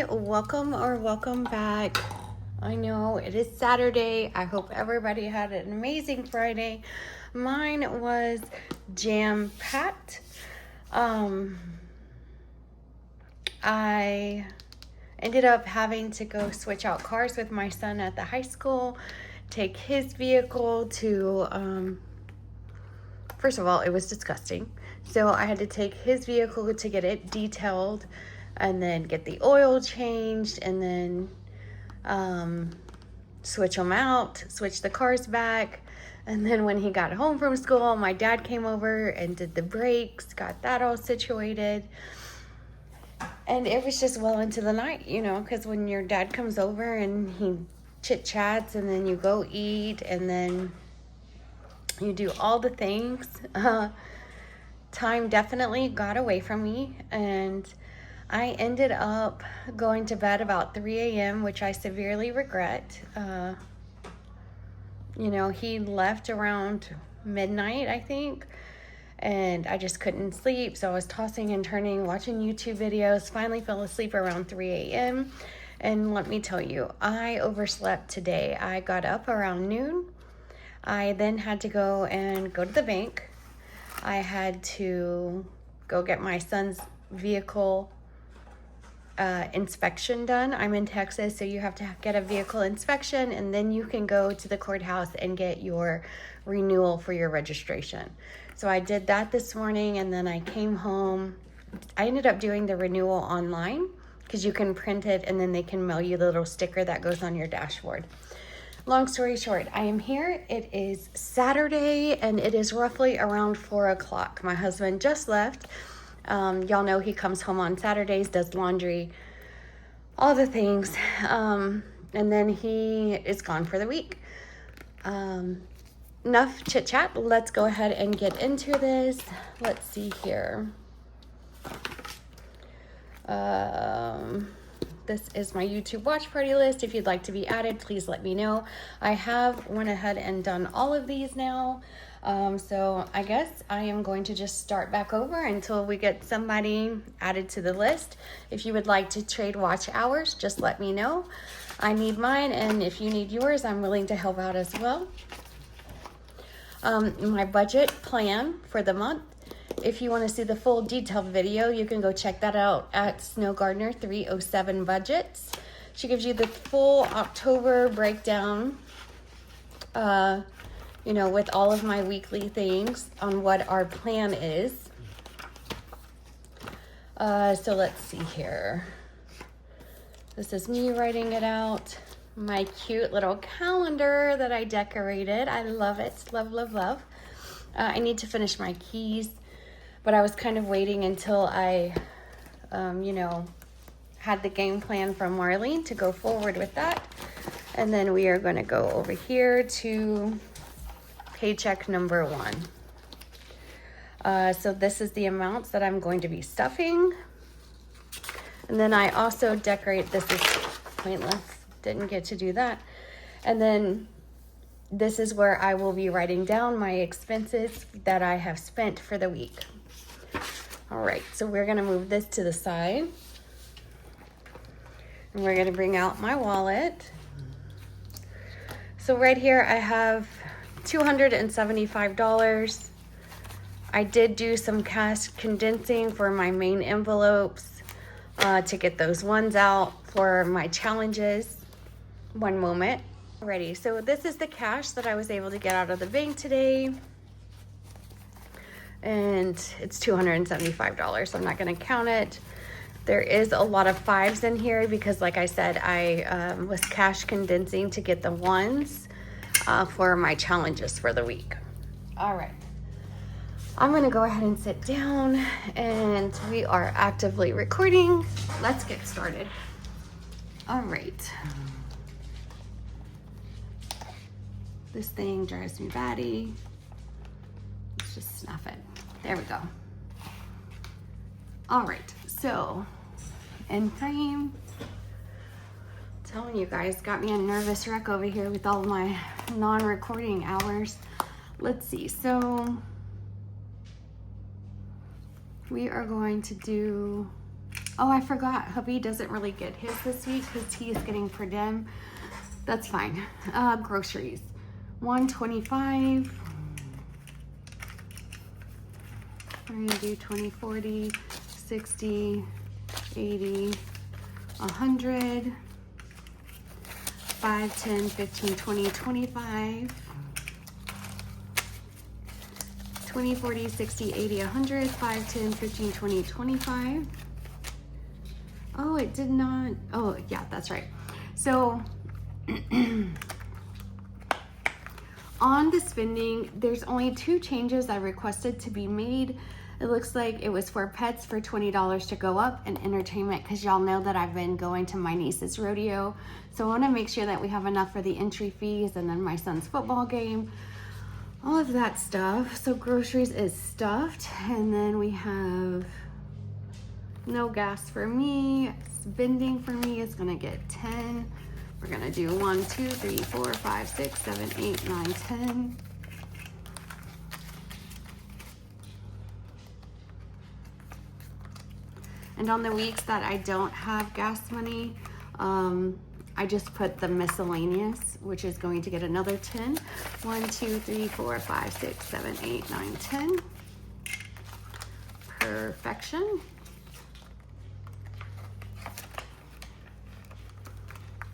Welcome back. I know it is Saturday. I hope everybody had an amazing Friday. Mine was jam-packed. I ended up having to go switch out cars with my son at the high school, take his vehicle to, first of all, it was disgusting. So I had to take his vehicle to get it detailed and then get the oil changed and then switch them out, switch the cars back. And then when he got home from school, my dad came over and did the brakes, got that all situated. And it was just well into the night, you know, because when your dad comes over and he chit-chats and then you go eat and then you do all the things, time definitely got away from me, and I ended up going to bed about 3 a.m., which I severely regret. You know, he left around midnight, I think, and I just couldn't sleep, so I was tossing and turning, watching YouTube videos, finally fell asleep around 3 a.m., and let me tell you, I overslept today. I got up around noon. I then had to go to the bank. I had to go get my son's vehicle inspection done. I'm in Texas, so you have to get a vehicle inspection, and then you can go to the courthouse and get your renewal for your registration. So I did that this morning, and then I came home. I ended up doing the renewal online because you can print it, and then they can mail you the little sticker that goes on your dashboard. Long story short, I am here. It is Saturday, and it is roughly around 4 o'clock. My husband just left. Y'all know he comes home on Saturdays, does laundry, all the things, and then he is gone for the week. Enough chit chat. Let's go ahead and get into this. Let's see here. This is my YouTube watch party list. If you'd like to be added, please let me know. I have went ahead and done all of these now. So I guess I am going to just start back over until we get somebody added to the list. If you would like to trade watch hours, just let me know. I need mine, and if you need yours, I'm willing to help out as well. My budget plan for the month. If you want to see the full detailed video, you can go check that out at Snow Gardener 307 Budgets. She gives you the full October breakdown, you know, with all of my weekly things on what our plan is. So let's see here. This is me writing it out. My cute little calendar that I decorated. I love it. Love, love, love. I need to finish my keys, but I was kind of waiting until I, you know, had the game plan from Marlene to go forward with that. And then we are going to go over here to paycheck number 1. So this is the amounts that I'm going to be stuffing. And then I also decorate, this is pointless, didn't get to do that. And then this is where I will be writing down my expenses that I have spent for the week. All right, so we're gonna move this to the side. And we're gonna bring out my wallet. So right here I have $275. I did do some cash condensing for my main envelopes to get those ones out for my challenges. One moment. Alrighty, so this is the cash that I was able to get out of the bank today. And it's $275. I'm not going to count it. There is a lot of 5s in here because, like I said, I was cash condensing to get the ones for my challenges for the week. All right. I'm going to go ahead and sit down, and we are actively recording. Let's get started. All right. This thing drives me batty. Let's just snap it. There we go. All right, so in frame. I'm telling you guys, got me a nervous wreck over here with all my non-recording hours. Let's see, so we are going to do Oh, I forgot. Hubby doesn't really get his this week because he is getting per diem. That's fine. Groceries. $1.25. We're going to do 20, 40, 60, 80, 100, 5, 10, 15, 20, 25, 20, 40, 60, 80, 100, 5, 10, 15, 20, 25. Oh, it did not. Oh, yeah, that's right. So on the spending, there's only 2 changes I requested to be made. It looks like it was for pets for $20 to go up, and entertainment, because y'all know that I've been going to my niece's rodeo. So I want to make sure that we have enough for the entry fees and then my son's football game, all of that stuff. So groceries is stuffed, and then we have no gas for me. Spending for me is gonna get 10. We're gonna do 1, 2, 3, 4, 5, 6, 7, 8, 9, 10. And on the weeks that I don't have gas money, I just put the miscellaneous, which is going to get another 10. 1, 2, 3, 4, 5, 6, 7, 8, 9, 10. Perfection.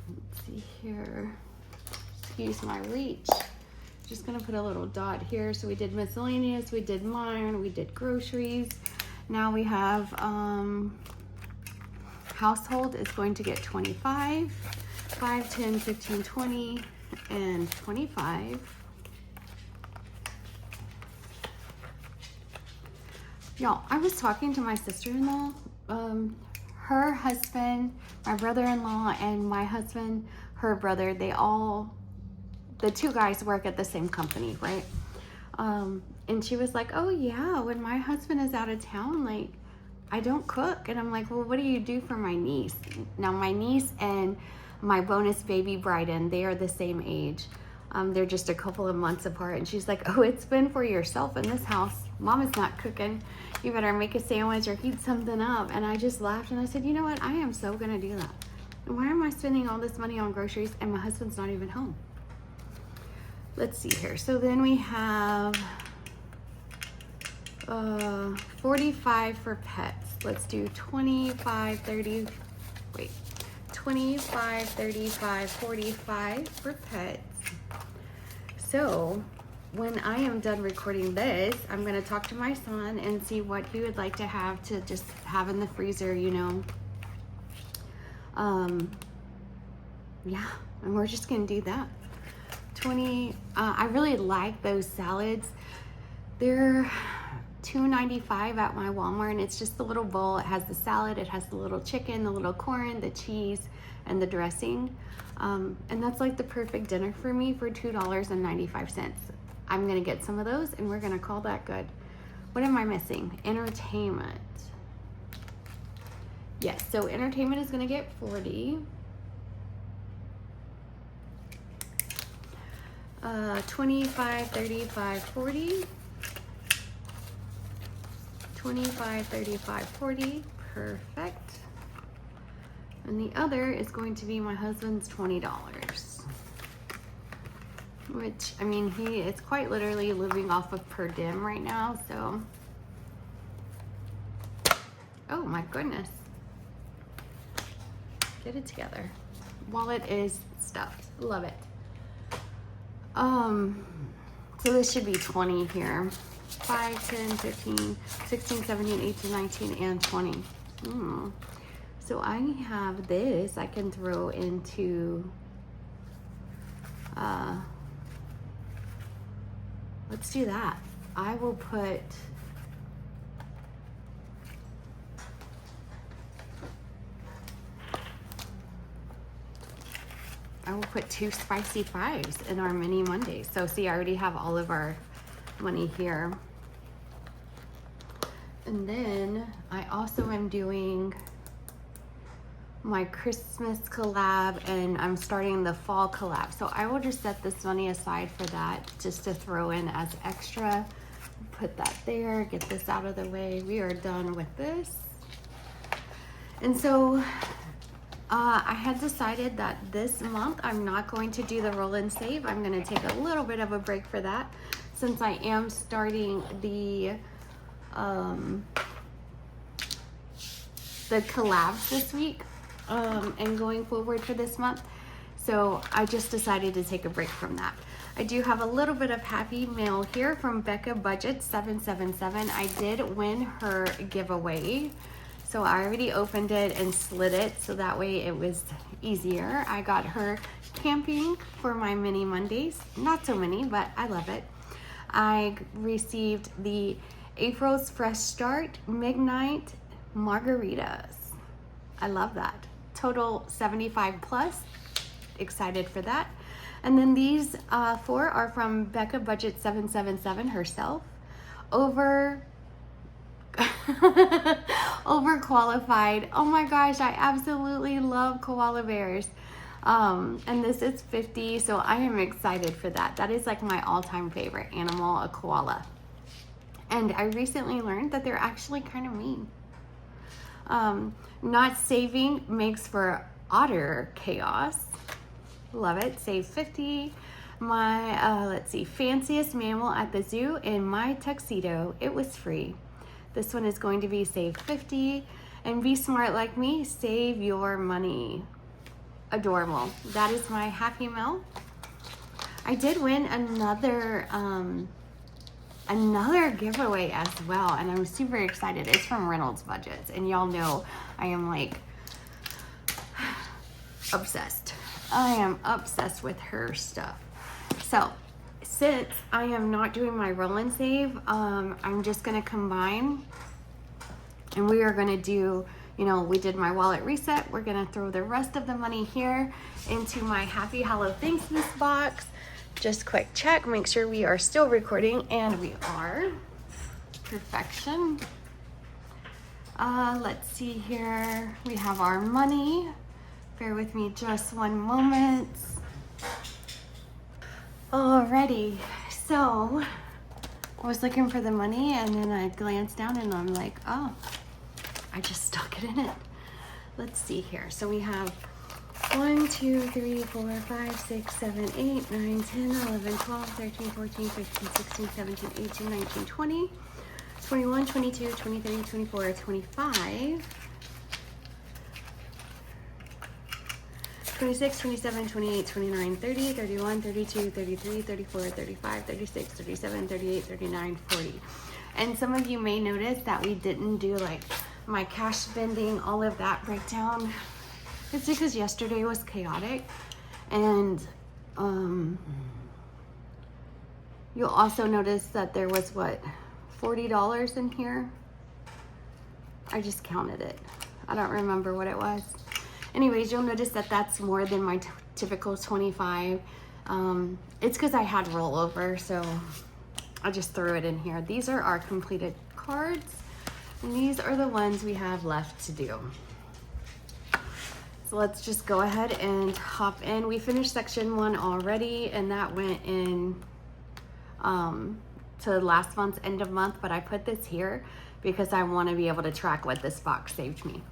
Let's see here. Excuse my reach. Just gonna put a little dot here. So we did miscellaneous, we did mine, we did groceries. Now we have household is going to get 25, 5, 10, 15, 20, and 25. Y'all, I was talking to my sister-in-law. Her husband, my brother-in-law, and my husband, her brother, the 2 guys work at the same company, right? And she was like, oh yeah, when my husband is out of town, like, I don't cook. And I'm like, well, what do you do for my niece? Now, my niece and my bonus baby Bryden, they are the same age. They're just a couple of months apart. And she's like, oh, it's been for yourself in this house. Mama's not cooking. You better make a sandwich or heat something up. And I just laughed and I said, you know what? I am so gonna do that. And why am I spending all this money on groceries and my husband's not even home? Let's see here. So then we have 45 for pets. Let's do 25, 30, wait, 25, 35, 45 for pets. So when I am done recording this, I'm gonna talk to my son and see what he would like to have to just have in the freezer, you know. Yeah, and we're just gonna do that. 20, I really like those salads. They're $2.95 at my Walmart, and it's just a little bowl. It has the salad, it has the little chicken, the little corn, the cheese, and the dressing. And that's like the perfect dinner for me for $2.95. I'm gonna get some of those and we're gonna call that good. What am I missing? Entertainment. Yes, so entertainment is gonna get 40. 25, 35, 40. 25, 35, 40. Perfect. And the other is going to be my husband's $20. Which, I mean, he is quite literally living off of per diem right now, so. Oh my goodness. Get it together. Wallet is stuffed. Love it. So this should be 20 here. 5, 10, 15, 16, 17, 18, 19, and 20. So I have this I can throw into, let's do that. I will put, I will put 2 spicy 5s in our mini Mondays. So see, I already have all of our money here. And then I also am doing my Christmas collab, and I'm starting the fall collab. So I will just set this money aside for that, just to throw in as extra. Put that there, get this out of the way. We are done with this. And so I had decided that this month I'm not going to do the roll and save. I'm going to take a little bit of a break for that, since I am starting the collabs this week and going forward for this month. So I just decided to take a break from that. I do have a little bit of happy mail here from Becca Budget 777. I did win her giveaway. So I already opened it and slid it, so that way it was easier. I got her camping for my mini Mondays. Not so many, but I love it. I received the April's Fresh Start Midnight Margaritas. I love that. Total 75 plus. Excited for that. And then these 4 are from Becca Budget 777 herself. Overqualified. Oh my gosh, I absolutely love koala bears. And this is 50, so I am excited for that. That is like my all-time favorite animal, a koala. And I recently learned that they're actually kind of mean. Not saving makes for utter chaos. Love it. Save 50. My, let's see, fanciest mammal at the zoo in my tuxedo. It was free. This one is going to be save 50. And be smart like me, save your money. Adorable. That is my happy mail. I did win another giveaway as well, and I'm super excited. It's from Reynolds Budgets, and y'all know I am like obsessed. I am obsessed with her stuff. So since I am not doing my roll and save, I'm just gonna combine, and we are gonna do, you know, we did my wallet reset. We're gonna throw the rest of the money here into my Happy HalloThanksMas box. Just quick check, make sure we are still recording, and we are. Perfection. Let's see here. We have our money. Bear with me just one moment. Alrighty, so I was looking for the money, and then I glanced down and I'm like, oh, I just stuck it in it. Let's see here. So we have 1, 2, 3, 4, 5, 6, 7, 8, 9, 10, 11, 12, 13, 14, 15, 16, 17, 18, 19, 20, 21, 22, 23, 24, 25, 26, 27, 28, 29, 30, 31, 32, 33, 34, 35, 36, 37, 38, 39, 40. And some of you may notice that we didn't do like my cash spending, all of that breakdown. It's because yesterday was chaotic, and you'll also notice that there was what, $40 in here. I just counted it. I don't remember what it was. Anyways, you'll notice that that's more than my typical 25. It's because I had rollover, so I just threw it in here. These are our completed cards, and these are the ones we have left to do. So let's just go ahead and hop in. We finished section 1 already, and that went in to last month's end of month, but I put this here because I want to be able to track what this box saved me.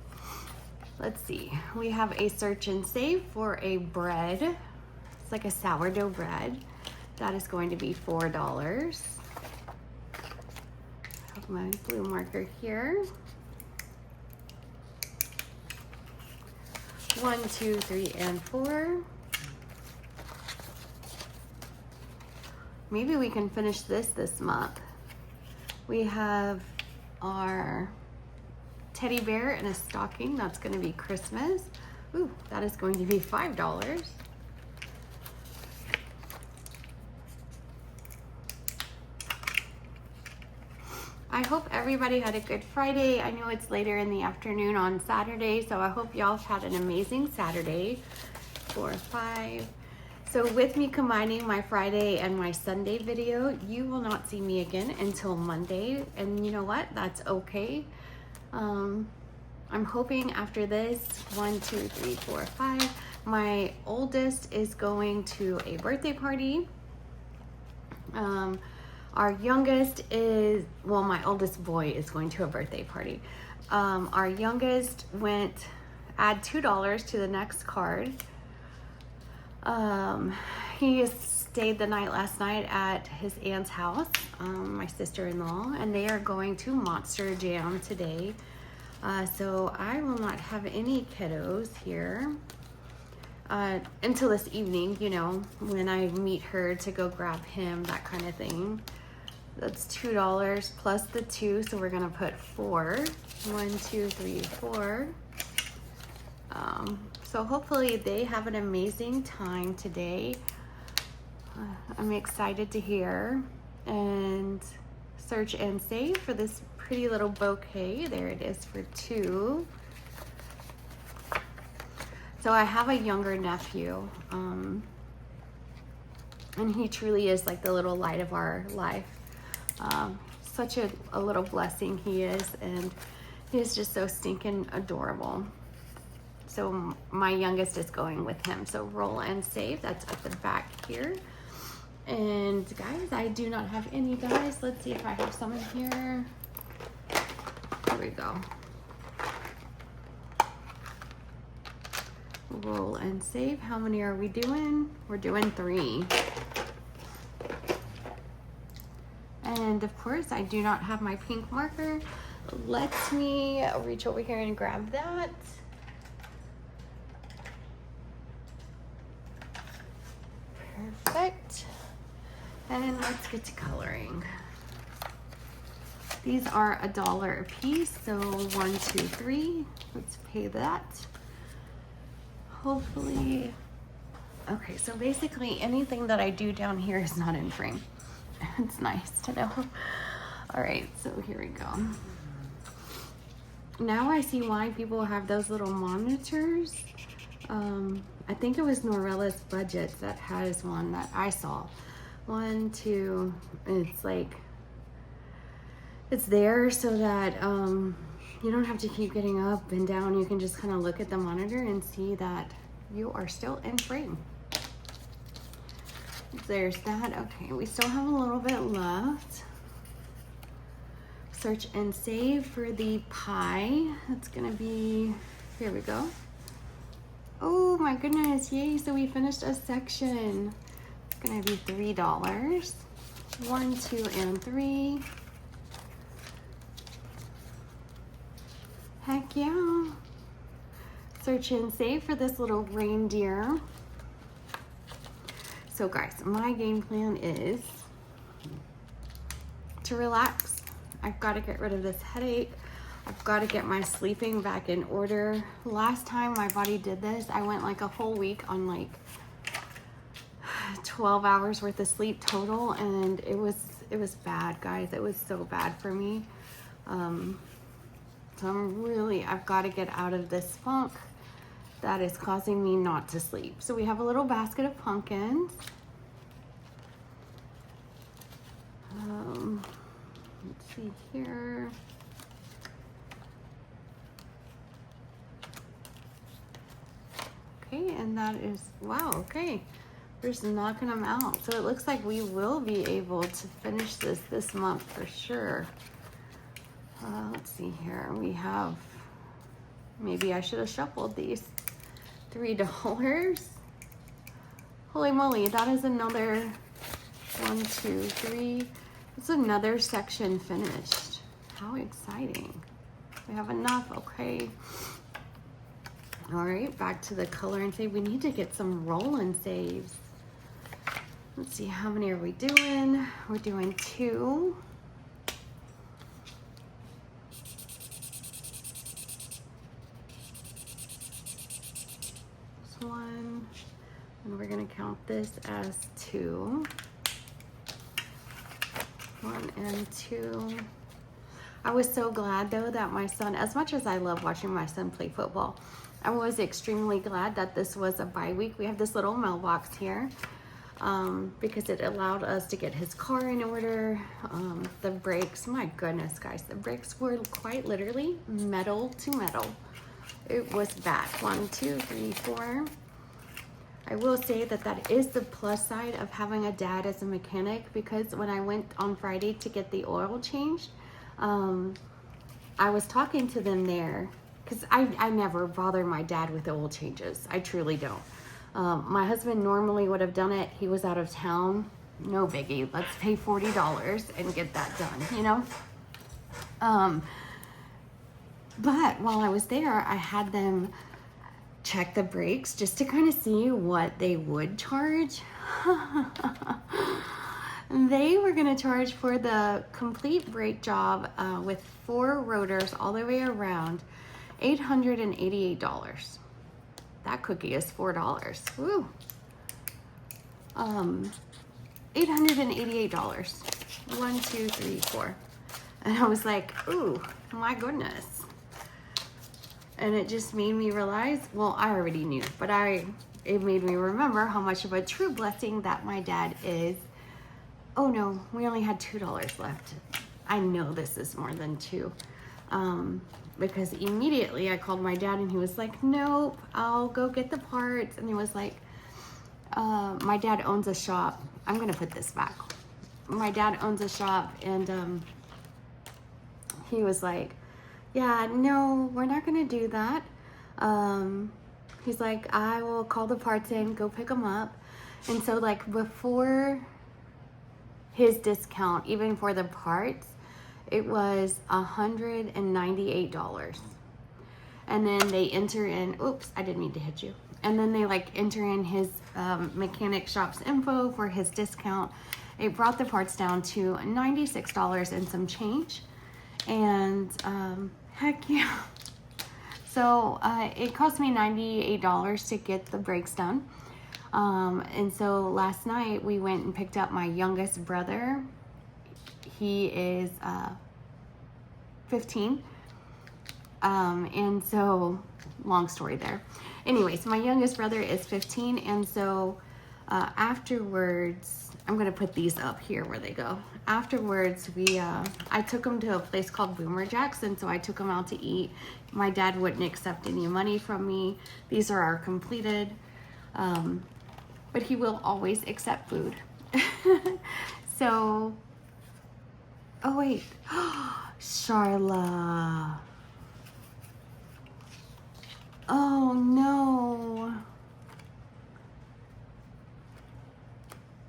Let's see, we have a search and save for a bread. It's like a sourdough bread. That is going to be $4. I have my blue marker here. 1, 2, 3, and 4. Maybe we can finish this month. We have our teddy bear in a stocking. That's going to be Christmas. Ooh, that is going to be $5. I hope everybody had a good Friday. I know it's later in the afternoon on Saturday, so I hope y'all had an amazing Saturday. 4, 5. So with me combining my Friday and my Sunday video, you will not see me again until Monday. And you know what? That's okay. I'm hoping after this, 1, 2, 3, 4, 5, my oldest is going to a birthday party. Our youngest is, well, my oldest boy is going to a birthday party. Our youngest went, add $2 to the next card. He stayed the night last night at his aunt's house, my sister-in-law, and they are going to Monster Jam today. So I will not have any kiddos here until this evening, you know, when I meet her to go grab him, that kind of thing. That's $2 plus the 2, so we're gonna put 4. 1, 2, 3, 4. So hopefully they have an amazing time today. I'm excited to hear. And search and save for this pretty little bouquet. There it is for 2. So I have a younger nephew, and he truly is like the little light of our life. Such a little blessing he is, and he is just so stinking adorable. So my youngest is going with him. So roll and save, that's at the back here. And guys, I do not have any dice. Let's see if I have some in here. Here we go. Roll and save. How many are we doing? We're doing 3. And of course, I do not have my pink marker. Let me reach over here and grab that. Perfect. And let's get to coloring. These are $1 a piece, so 1, 2, 3. Let's pay that. Hopefully, okay, so basically anything that I do down here is not in frame. It's nice to know. All right, so here we go. Now I see why people have those little monitors. I think it was Norella's Budgets that has one that I saw. 1, 2, and it's like, it's there so that you don't have to keep getting up and down. You can just kind of look at the monitor and see that you are still in frame. There's that. Okay, we still have a little bit left. Search and save for the pie. That's gonna be, here we go. Oh my goodness, yay, so we finished a section. It's gonna be $3. 1, 2, and 3. Heck yeah. Search and save for this little reindeer. So guys, my game plan is to relax. I've got to get rid of this headache. I've got to get my sleeping back in order. Last time my body did this, I went like a whole week on like 12 hours worth of sleep total, and it was bad, guys. It was so bad for me. So I've got to get out of this funk that is causing me not to sleep. So we have a little basket of pumpkins. Let's see here. Okay, and that is, wow, okay. We're just knocking them out. So it looks like we will be able to finish this month for sure. Let's see here. We have, maybe I should have shuffled these. $3. Holy moly, that is another 1, 2, 3. It's another section finished. How exciting. We have enough, okay. All right, back to the color and save. We need to get some roll and saves. Let's see, how many are we doing? We're doing 2. This 1, and we're gonna count this as 2. 1 and 2. I was so glad though that my son, as much as I love watching my son play football, I was extremely glad that this was a bye week. We have this little mailbox here because it allowed us to get his car in order. The brakes, my goodness, guys, the brakes were quite literally metal to metal. It was bad. 1, 2, 3, 4. I will say that that is the plus side of having a dad as a mechanic, because when I went on Friday to get the oil changed, I was talking to them there, because I never bother my dad with oil changes. I truly don't. My husband normally would have done it. He was out of town. No biggie. Let's pay $40 and get that done, you know? But while I was there, I had them check the brakes just to kind of see what they would charge. They were going to charge for the complete brake job with 4 rotors all the way around $888. That cookie is $4. Woo. $888. 1, 2, 3, 4. And I was like, ooh, my goodness. And it just made me realize, well, I already knew, but it made me remember how much of a true blessing that my dad is. Oh no, we only had $2 left. I know this is more than 2. Because immediately I called my dad and he was like, nope, I'll go get the parts. And he was like, my dad owns a shop. I'm gonna put this back. My dad owns a shop, and he was like, yeah, no, we're not gonna do that. He's like, I will call the parts in, go pick them up. And so like before his discount, even for the parts, it was $198. And then they enter in, oops, I didn't mean to hit you. And then they like enter in his mechanic shop's info for his discount. It brought the parts down to $96 and some change. And heck yeah. So it cost me $98 to get the brakes done. And so last night we went and picked up my youngest brother. He is 15. And so, long story there. Anyways, my youngest brother is 15, and so afterwards, I'm gonna put these up here where they go. Afterwards, I took him to a place called Boomer Jack's, and so I took him out to eat. My dad wouldn't accept any money from me. These are our completed, but he will always accept food. So, oh wait, Charla. Oh no.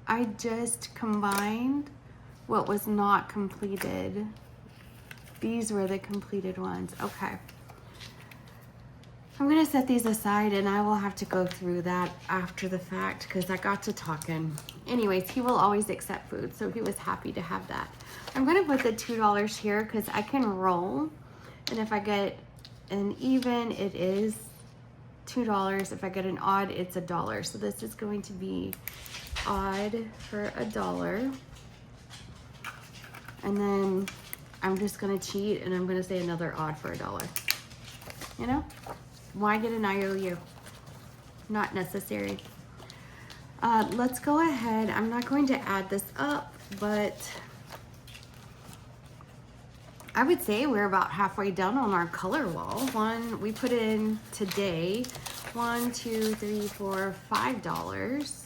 I just combined what was not completed. These were the completed ones. Okay. I'm gonna set these aside and I will have to go through that after the fact because I got to talking. Anyways, he will always accept food, so he was happy to have that. I'm gonna put the $2 here because I can roll, and if I get an even, it is $2. If I get an odd, it's $1. So this is going to be odd for $1. And then I'm just gonna cheat and I'm gonna say another odd for $1. You know? Why get an IOU? Not necessary. Let's go ahead. I'm not going to add this up, but I would say we're about halfway done on our color wall. We put in today, $1, $2, $3, $4, $5.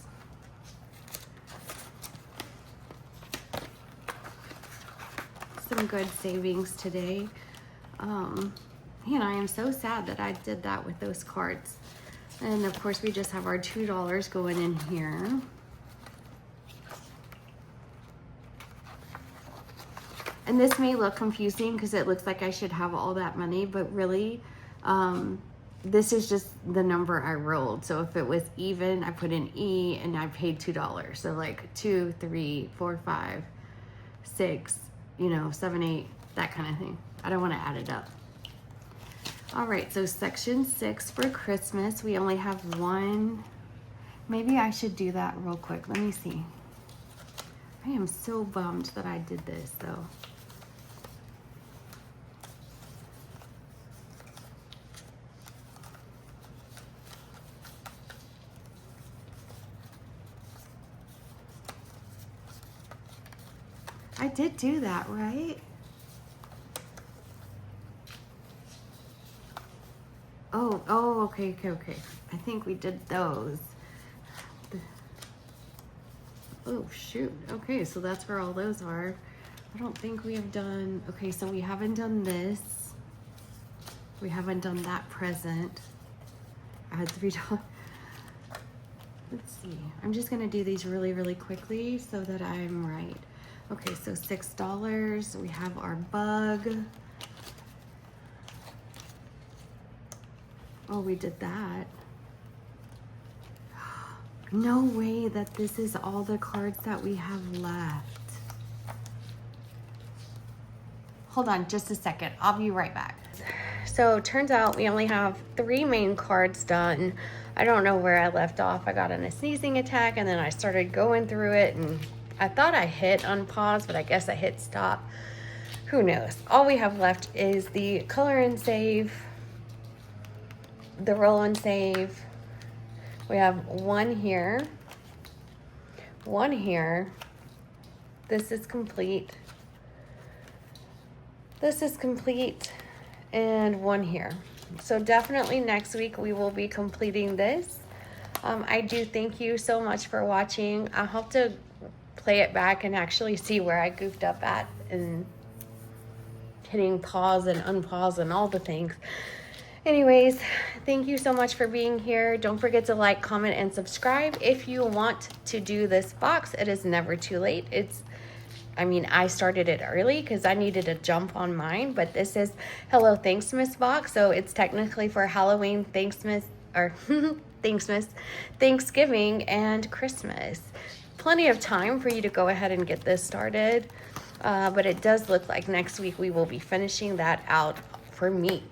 Some good savings today. And I am so sad that I did that with those cards. And of course we just have our $2 going in here. And this may look confusing because it looks like I should have all that money, but really, this is just the number I rolled. So if it was even, I put in E and I paid $2. So like 2, 3, 4, 5, 6, 7, 8, that kind of thing. I don't want to add it up. All right, so section 6 for Christmas, we only have one. Maybe I should do that real quick. Let me see. I am so bummed that I did this though. I did do that, right? Oh, okay. I think we did those. Oh, shoot. Okay, so that's where all those are. I don't think we have done, okay, so we haven't done this. We haven't done that present. I had $3. Let's see. I'm just gonna do these really, really quickly so that I'm right. Okay, so $6. We have our bug. Oh, we did that. No way that this is all the cards that we have left. Hold on just a second. I'll be right back. So it turns out we only have 3 main cards done. I don't know where I left off. I got in a sneezing attack and then I started going through it and I thought I hit unpause, but I guess I hit stop. Who knows? All we have left is the color and save, the roll and save. We have one here, one here. This is complete. This is complete, and one here. So definitely next week we will be completing this. I do thank you so much for watching. I'll have to play it back and actually see where I goofed up at and hitting pause and unpause and all the things. Anyways, thank you so much for being here. Don't forget to like, comment, and subscribe. If you want to do this box, it is never too late. I started it early because I needed a jump on mine, but this is HalloThanksMas Box, so it's technically for Halloween, Thanksmas, or Thanksgiving, and Christmas. Plenty of time for you to go ahead and get this started, but it does look like next week we will be finishing that out for me.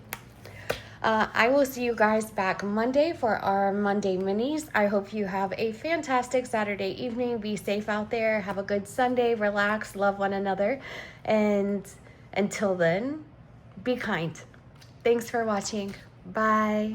I will see you guys back Monday for our Monday minis. I hope you have a fantastic Saturday evening. Be safe out there. Have a good Sunday. Relax. Love one another. And until then, be kind. Thanks for watching. Bye.